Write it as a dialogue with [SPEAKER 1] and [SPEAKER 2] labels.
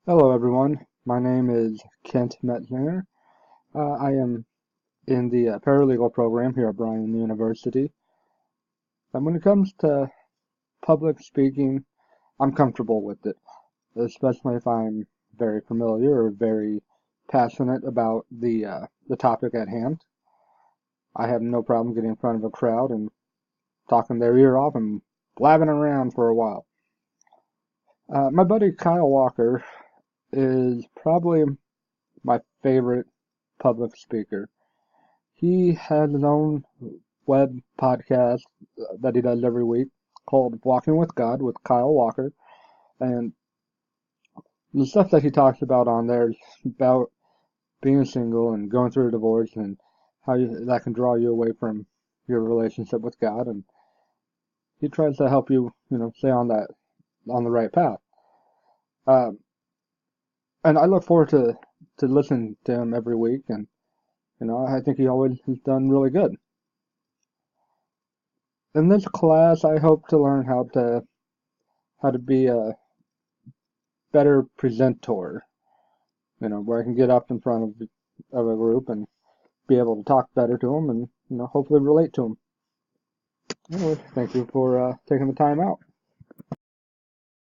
[SPEAKER 1] Hello, everyone. My name is Kent Metzinger. I am in the paralegal program here at Bryan University. And when it comes to public speaking, I'm comfortable with it, especially if I'm very familiar or very passionate about the topic at hand. I have no problem getting in front of a crowd and talking their ear off and blabbing around for a while. My buddy Kyle Walker is probably my favorite public speaker. He has his own web podcast that he does every week called Walking with God with Kyle Walker. And the stuff that he talks about on there is about being single and going through a divorce and that can draw you away from your relationship with God. And he tries to help you, stay on the right path. Um, and I look forward to listening to him every week. And, I think he always has done really good. In this class, I hope to learn how to be a better presenter, where I can get up in front of a group and be able to talk better to them and, hopefully relate to them. Anyway, thank you for taking the time out.